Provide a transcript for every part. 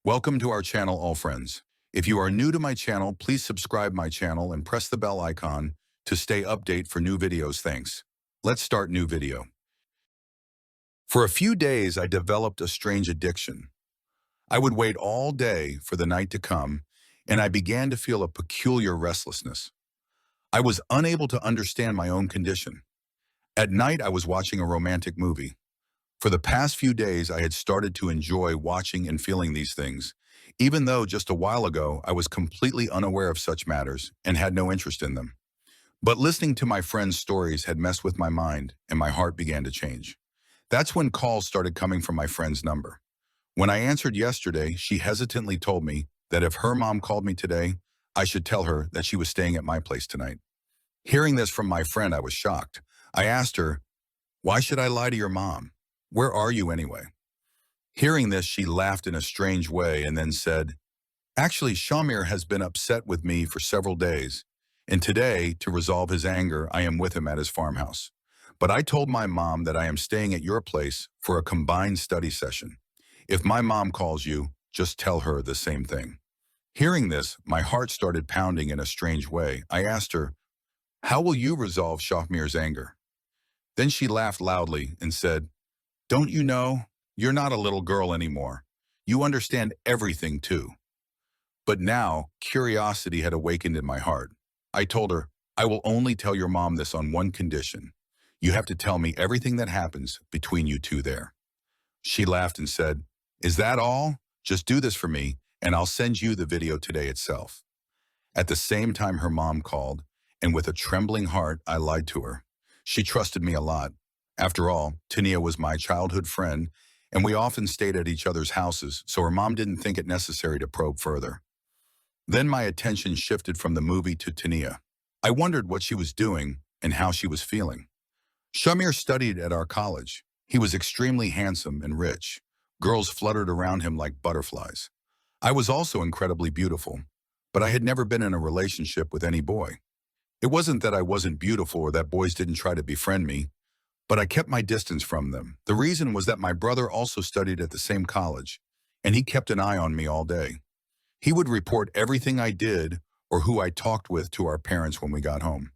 Welcome to our channel, all friends. If you are new to my channel, please subscribe my channel and press the bell icon to stay update for new videos. Thanks. Let's start new video. For a few days, I developed a strange addiction. I would wait all day for the night to come, and I began to feel a peculiar restlessness. I was unable to understand my own condition. At night, I was watching a romantic movie. For the past few days, I had started to enjoy watching and feeling these things, even though just a while ago I was completely unaware of such matters and had no interest in them. But listening to my friends' stories had messed with my mind, and my heart began to change. That's when calls started coming from my friend's number. When I answered yesterday, she hesitantly told me that if her mom called me today, I should tell her that she was staying at my place tonight. Hearing this from my friend, I was shocked. I asked her, "Why should I lie to your mom? Where are you anyway?" Hearing this, she laughed in a strange way and then said, "Actually, Shamir has been upset with me for several days, and today, to resolve his anger, I am with him at his farmhouse. But I told my mom that I am staying at your place for a combined study session. If my mom calls you, just tell her the same thing." Hearing this, my heart started pounding in a strange way. I asked her, "How will you resolve Shamir's anger?" Then she laughed loudly and said, "Don't you know? You're not a little girl anymore. You understand everything too." But now, curiosity had awakened in my heart. I told her, "I will only tell your mom this on one condition. You have to tell me everything that happens between you two there." She laughed and said, "Is that all? Just do this for me, and I'll send you the video today itself." At the same time, her mom called, and with a trembling heart, I lied to her. She trusted me a lot. After all, Tania was my childhood friend, and we often stayed at each other's houses, so her mom didn't think it necessary to probe further. Then my attention shifted from the movie to Tania. I wondered what she was doing and how she was feeling. Shamir studied at our college. He was extremely handsome and rich. Girls fluttered around him like butterflies. I was also incredibly beautiful, but I had never been in a relationship with any boy. It wasn't that I wasn't beautiful or that boys didn't try to befriend me, but I kept my distance from them. The reason was that my brother also studied at the same college, and he kept an eye on me all day. He would report everything I did or who I talked with to our parents when we got home.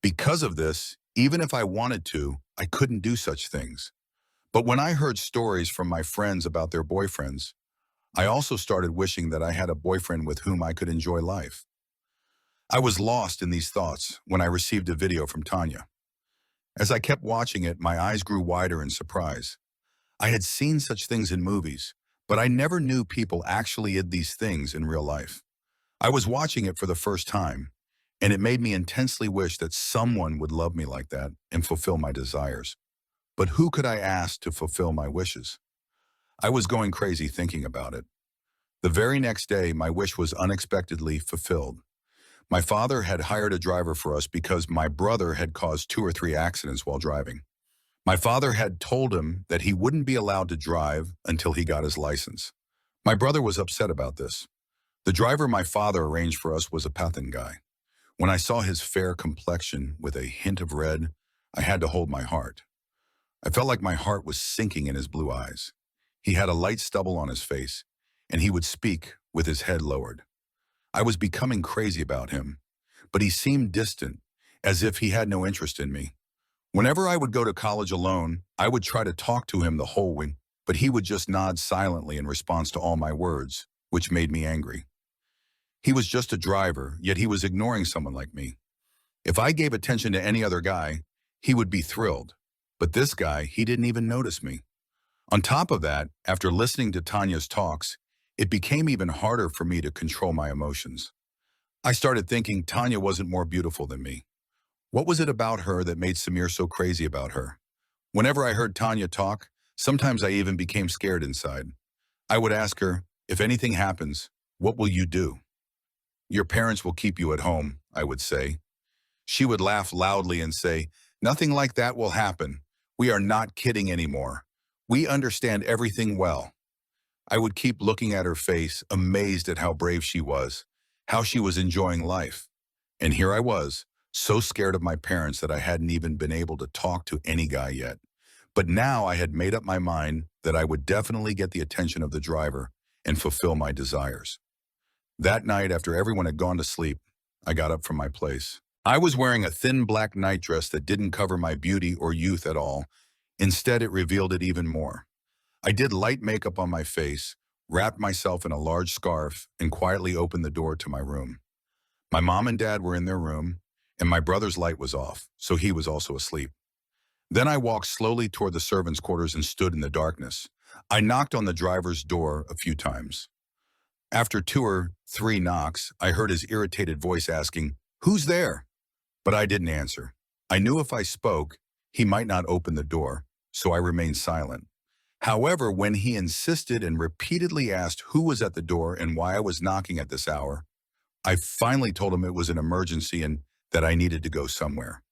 Because of this, even if I wanted to, I couldn't do such things. But when I heard stories from my friends about their boyfriends, I also started wishing that I had a boyfriend with whom I could enjoy life. I was lost in these thoughts when I received a video from Tanya. As I kept watching it, my eyes grew wider in surprise. I had seen such things in movies, but I never knew people actually did these things in real life. I was watching it for the first time, and it made me intensely wish that someone would love me like that and fulfill my desires. But who could I ask to fulfill my wishes? I was going crazy thinking about it. The very next day, my wish was unexpectedly fulfilled. My father had hired a driver for us because my brother had caused 2 or 3 accidents while driving. My father had told him that he wouldn't be allowed to drive until he got his license. My brother was upset about this. The driver my father arranged for us was a Pathan guy. When I saw his fair complexion with a hint of red, I had to hold my heart. I felt like my heart was sinking in his blue eyes. He had a light stubble on his face, and he would speak with his head lowered. I was becoming crazy about him, but he seemed distant, as if he had no interest in me. Whenever I would go to college alone, I would try to talk to him the whole way, but he would just nod silently in response to all my words, which made me angry. He was just a driver, yet he was ignoring someone like me. If I gave attention to any other guy, he would be thrilled. But this guy, he didn't even notice me. On top of that, after listening to Tanya's talks, it became even harder for me to control my emotions. I started thinking Tanya wasn't more beautiful than me. What was it about her that made Samir so crazy about her? Whenever I heard Tanya talk, sometimes I even became scared inside. I would ask her, "If anything happens, what will you do?" "Your parents will keep you at home," I would say. She would laugh loudly and say, "Nothing like that will happen. We are not kidding anymore. We understand everything well." I would keep looking at her face, amazed at how brave she was, how she was enjoying life. And here I was, so scared of my parents that I hadn't even been able to talk to any guy yet. But now I had made up my mind that I would definitely get the attention of the driver, and fulfill my desires. That night, after everyone had gone to sleep, I got up from my place. I was wearing a thin black nightdress that didn't cover my beauty or youth at all. Instead, it revealed it even more. I did light makeup on my face, wrapped myself in a large scarf, and quietly opened the door to my room. My mom and dad were in their room, and my brother's light was off, so he was also asleep. Then I walked slowly toward the servants' quarters and stood in the darkness. I knocked on the driver's door a few times. After 2 or 3 knocks, I heard his irritated voice asking, "Who's there?" But I didn't answer. I knew if I spoke, he might not open the door, so I remained silent. However, when he insisted and repeatedly asked who was at the door and why I was knocking at this hour, I finally told him it was an emergency and that I needed to go somewhere.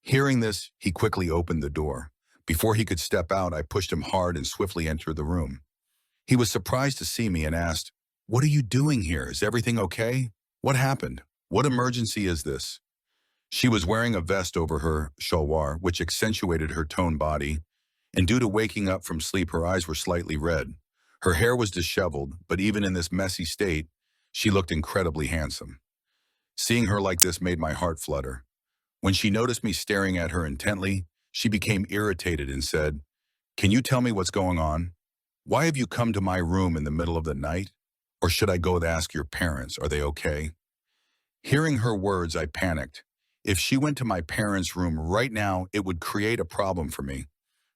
Hearing this, he quickly opened the door. Before he could step out, I pushed him hard and swiftly entered the room. He was surprised to see me and asked, "What are you doing here? Is everything okay? What happened? What emergency is this?" She was wearing a vest over her shalwar, which accentuated her toned body, and due to waking up from sleep, her eyes were slightly red. Her hair was disheveled, but even in this messy state, she looked incredibly handsome. Seeing her like this made my heart flutter. When she noticed me staring at her intently, she became irritated and said, "Can you tell me what's going on? Why have you come to my room in the middle of the night? Or should I go and ask your parents? Are they okay?" Hearing her words, I panicked. If she went to my parents' room right now, it would create a problem for me.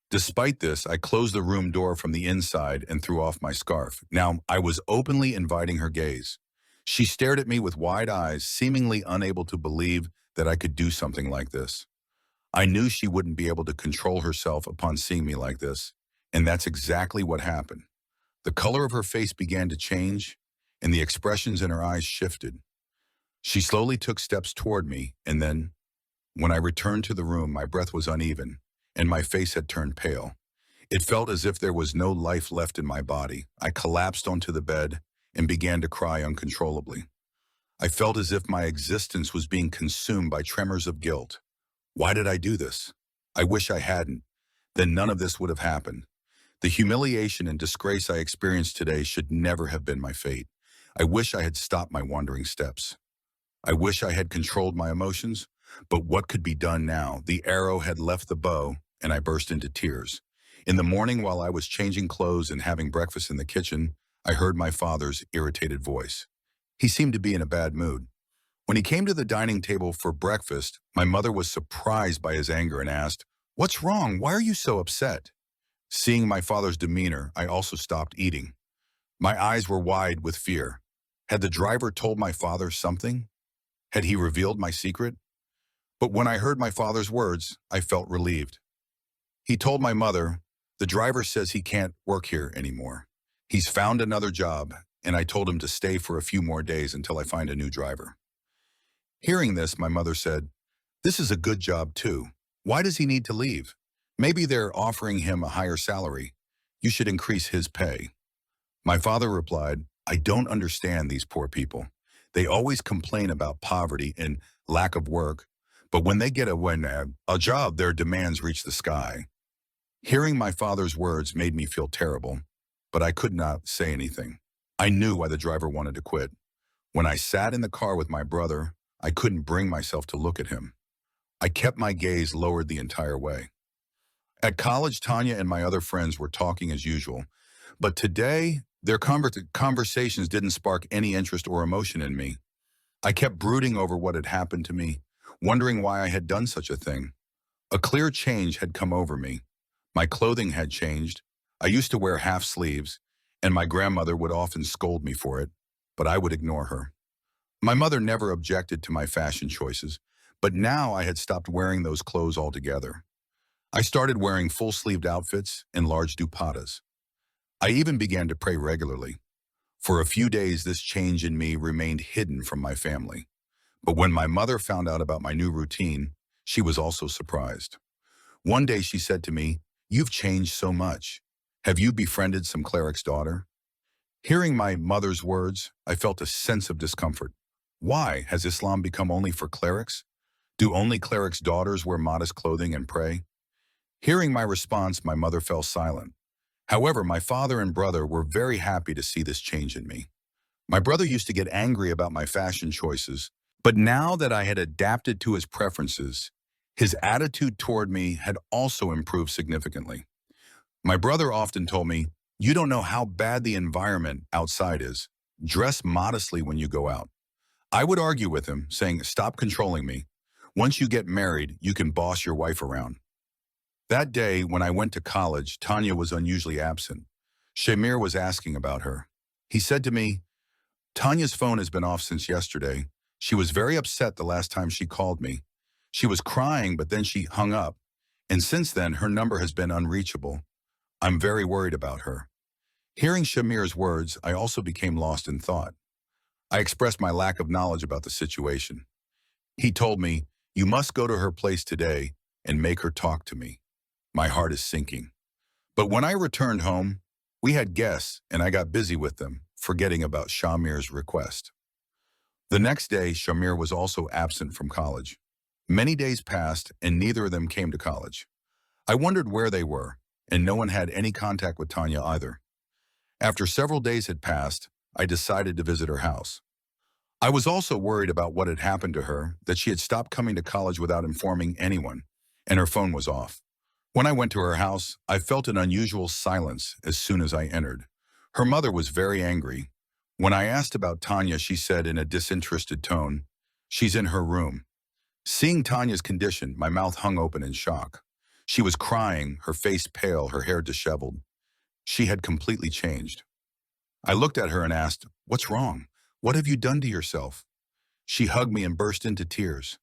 Despite this, I closed the room door from the inside and threw off my scarf. Now, I was openly inviting her gaze. She stared at me with wide eyes, seemingly unable to believe that I could do something like this. I knew she wouldn't be able to control herself upon seeing me like this, and that's exactly what happened. The color of her face began to change, and the expressions in her eyes shifted. She slowly took steps toward me, and then, when I returned to the room, my breath was uneven, and my face had turned pale. It felt as if there was no life left in my body. I collapsed onto the bed and began to cry uncontrollably. I felt as if my existence was being consumed by tremors of guilt. Why did I do this? I wish I hadn't. Then none of this would have happened. The humiliation and disgrace I experienced today should never have been my fate. I wish I had stopped my wandering steps. I wish I had controlled my emotions, but what could be done now? The arrow had left the bow, and I burst into tears. In the morning, while I was changing clothes and having breakfast in the kitchen, I heard my father's irritated voice. He seemed to be in a bad mood. When he came to the dining table for breakfast, my mother was surprised by his anger and asked, "What's wrong? Why are you so upset?" Seeing my father's demeanor, I also stopped eating. My eyes were wide with fear. Had the driver told my father something? Had he revealed my secret? But when I heard my father's words, I felt relieved. He told my mother, "The driver says he can't work here anymore. He's found another job," and I told him to stay for a few more days until I find a new driver. Hearing this, my mother said, "This is a good job too. Why does he need to leave? Maybe they're offering him a higher salary. You should increase his pay." My father replied, "I don't understand these poor people. They always complain about poverty and lack of work, but when they get a job, their demands reach the sky." Hearing my father's words made me feel terrible, but I could not say anything. I knew why the driver wanted to quit. When I sat in the car with my brother, I couldn't bring myself to look at him. I kept my gaze lowered the entire way. At college, Tanya and my other friends were talking as usual, but today, their conversations didn't spark any interest or emotion in me. I kept brooding over what had happened to me, wondering why I had done such a thing. A clear change had come over me. My clothing had changed. I used to wear half sleeves, and my grandmother would often scold me for it, but I would ignore her. My mother never objected to my fashion choices, but now I had stopped wearing those clothes altogether. I started wearing full-sleeved outfits and large dupattas. I even began to pray regularly. For a few days, this change in me remained hidden from my family. But when my mother found out about my new routine, she was also surprised. One day she said to me, "You've changed so much. Have you befriended some cleric's daughter?" Hearing my mother's words, I felt a sense of discomfort. Why? Has Islam become only for clerics? Do only clerics' daughters wear modest clothing and pray? Hearing my response, my mother fell silent. However, my father and brother were very happy to see this change in me. My brother used to get angry about my fashion choices, but now that I had adapted to his preferences, his attitude toward me had also improved significantly. My brother often told me, "You don't know how bad the environment outside is. Dress modestly when you go out." I would argue with him, saying, "Stop controlling me. Once you get married, you can boss your wife around." That day, when I went to college, Tanya was unusually absent. Shamir was asking about her. He said to me, "Tanya's phone has been off since yesterday. She was very upset the last time she called me. She was crying, but then she hung up. And since then, her number has been unreachable. I'm very worried about her." Hearing Shamir's words, I also became lost in thought. I expressed my lack of knowledge about the situation. He told me, "You must go to her place today and make her talk to me." My heart is sinking. But when I returned home, we had guests and I got busy with them, forgetting about Shamir's request. The next day, Shamir was also absent from college. Many days passed and neither of them came to college. I wondered where they were, and no one had any contact with Tanya either. After several days had passed, I decided to visit her house. I was also worried about what had happened to her, that she had stopped coming to college without informing anyone, and her phone was off. When I went to her house, I felt an unusual silence as soon as I entered. Her mother was very angry. When I asked about Tanya, she said in a disinterested tone, "She's in her room." Seeing Tanya's condition, my mouth hung open in shock. She was crying, her face pale, her hair disheveled. She had completely changed. I looked at her and asked, "What's wrong? What have you done to yourself?" She hugged me and burst into tears.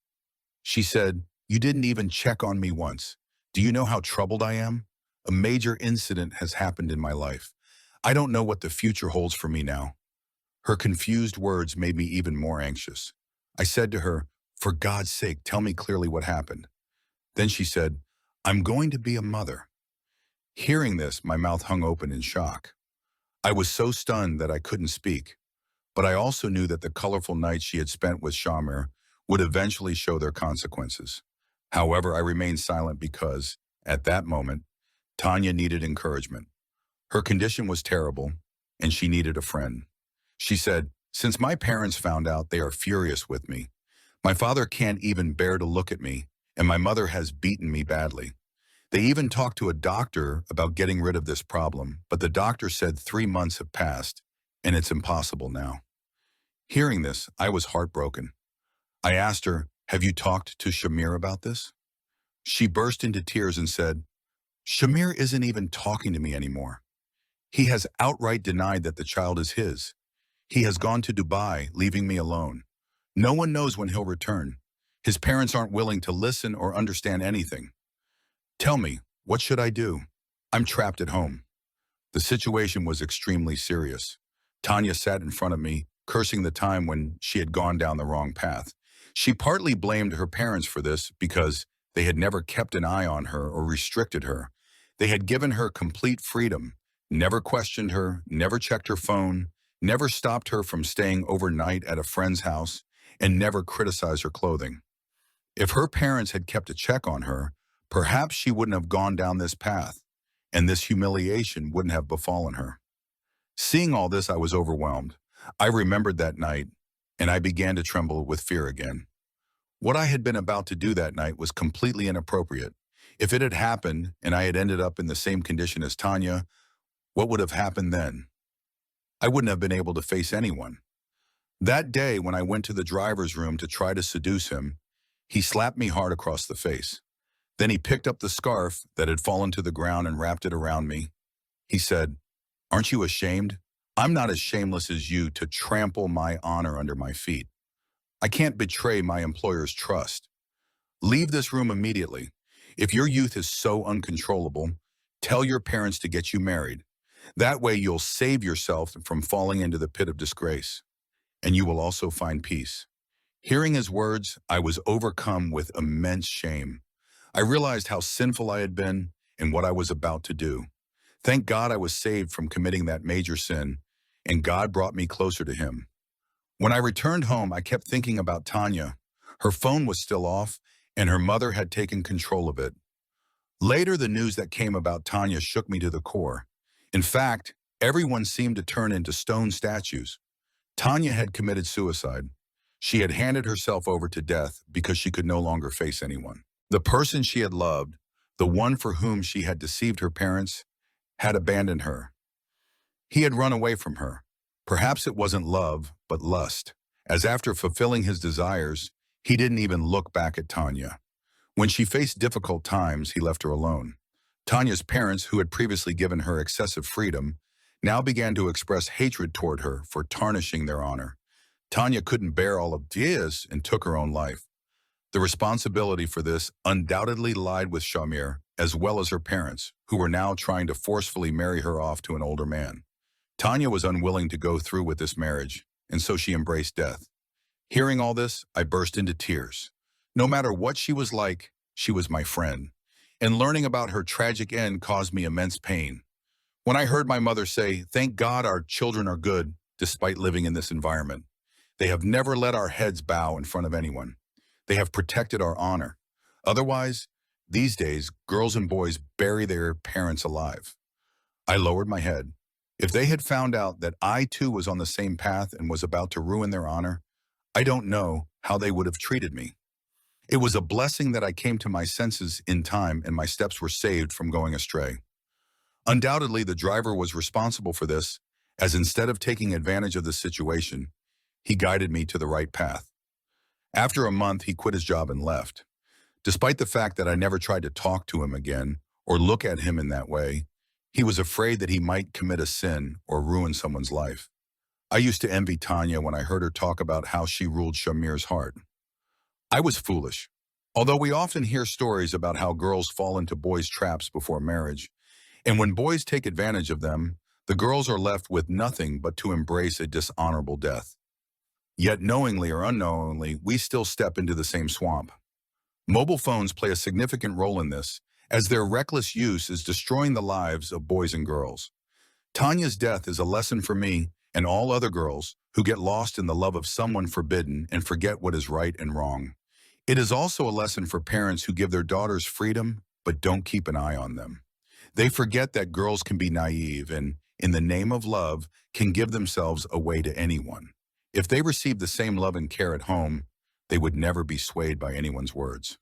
She said, "You didn't even check on me once. Do you know how troubled I am? A major incident has happened in my life. I don't know what the future holds for me now." Her confused words made me even more anxious. I said to her, "For God's sake, tell me clearly what happened." Then she said, "I'm going to be a mother." Hearing this, my mouth hung open in shock. I was so stunned that I couldn't speak, but I also knew that the colorful nights she had spent with Shamir would eventually show their consequences. However, I remained silent because, at that moment, Tanya needed encouragement. Her condition was terrible, and she needed a friend. She said, "Since my parents found out, they are furious with me. My father can't even bear to look at me, and my mother has beaten me badly. They even talked to a doctor about getting rid of this problem, but the doctor said 3 months have passed, and it's impossible now." Hearing this, I was heartbroken. I asked her, "Have you talked to Shamir about this?" She burst into tears and said, "Shamir isn't even talking to me anymore. He has outright denied that the child is his. He has gone to Dubai, leaving me alone. No one knows when he'll return. His parents aren't willing to listen or understand anything. Tell me, what should I do? I'm trapped at home." The situation was extremely serious. Tanya sat in front of me, cursing the time when she had gone down the wrong path. She partly blamed her parents for this because they had never kept an eye on her or restricted her. They had given her complete freedom, never questioned her, never checked her phone, never stopped her from staying overnight at a friend's house, and never criticized her clothing. If her parents had kept a check on her, perhaps she wouldn't have gone down this path, and this humiliation wouldn't have befallen her. Seeing all this, I was overwhelmed. I remembered that night, and I began to tremble with fear again. What I had been about to do that night was completely inappropriate. If it had happened and I had ended up in the same condition as Tanya, what would have happened then? I wouldn't have been able to face anyone. That day, when I went to the driver's room to try to seduce him, he slapped me hard across the face. Then he picked up the scarf that had fallen to the ground and wrapped it around me. He said, "Aren't you ashamed? I'm not as shameless as you to trample my honor under my feet. I can't betray my employer's trust. Leave this room immediately. If your youth is so uncontrollable, tell your parents to get you married. That way you'll save yourself from falling into the pit of disgrace, and you will also find peace." Hearing his words, I was overcome with immense shame. I realized how sinful I had been and what I was about to do. Thank God I was saved from committing that major sin, and God brought me closer to him. When I returned home, I kept thinking about Tanya. Her phone was still off, and her mother had taken control of it. Later, the news that came about Tanya shook me to the core. In fact, everyone seemed to turn into stone statues. Tanya had committed suicide. She had handed herself over to death because she could no longer face anyone. The person she had loved, the one for whom she had deceived her parents, had abandoned her. He had run away from her. Perhaps it wasn't love, but lust, as after fulfilling his desires, he didn't even look back at Tanya. When she faced difficult times, he left her alone. Tanya's parents, who had previously given her excessive freedom, now began to express hatred toward her for tarnishing their honor. Tanya couldn't bear all of this and took her own life. The responsibility for this undoubtedly lied with Shamir, as well as her parents, who were now trying to forcefully marry her off to an older man. Tanya was unwilling to go through with this marriage, and so she embraced death. Hearing all this, I burst into tears. No matter what she was like, she was my friend, and learning about her tragic end caused me immense pain. When I heard my mother say, "Thank God our children are good, despite living in this environment. They have never let our heads bow in front of anyone. They have protected our honor. Otherwise, these days, girls and boys bury their parents alive." I lowered my head. If they had found out that I too was on the same path and was about to ruin their honor, I don't know how they would have treated me. It was a blessing that I came to my senses in time and my steps were saved from going astray. Undoubtedly, the driver was responsible for this, as instead of taking advantage of the situation, he guided me to the right path. After a month, he quit his job and left. Despite the fact that I never tried to talk to him again or look at him in that way, he was afraid that he might commit a sin or ruin someone's life. I used to envy Tanya when I heard her talk about how she ruled Shamir's heart. I was foolish. Although we often hear stories about how girls fall into boys' traps before marriage, and when boys take advantage of them, the girls are left with nothing but to embrace a dishonorable death. Yet knowingly or unknowingly, we still step into the same swamp. Mobile phones play a significant role in this, as their reckless use is destroying the lives of boys and girls. Tanya's death is a lesson for me and all other girls who get lost in the love of someone forbidden and forget what is right and wrong. It is also a lesson for parents who give their daughters freedom but don't keep an eye on them. They forget that girls can be naive and, in the name of love, can give themselves away to anyone. If they received the same love and care at home, they would never be swayed by anyone's words.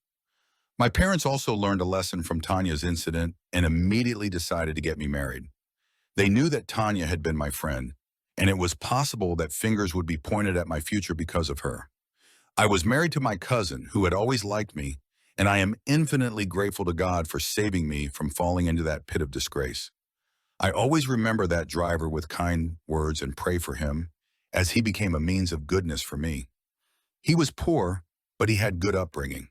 My parents also learned a lesson from Tanya's incident and immediately decided to get me married. They knew that Tanya had been my friend, and it was possible that fingers would be pointed at my future because of her. I was married to my cousin, who had always liked me, and I am infinitely grateful to God for saving me from falling into that pit of disgrace. I always remember that driver with kind words and pray for him, as he became a means of goodness for me. He was poor, but he had good upbringing.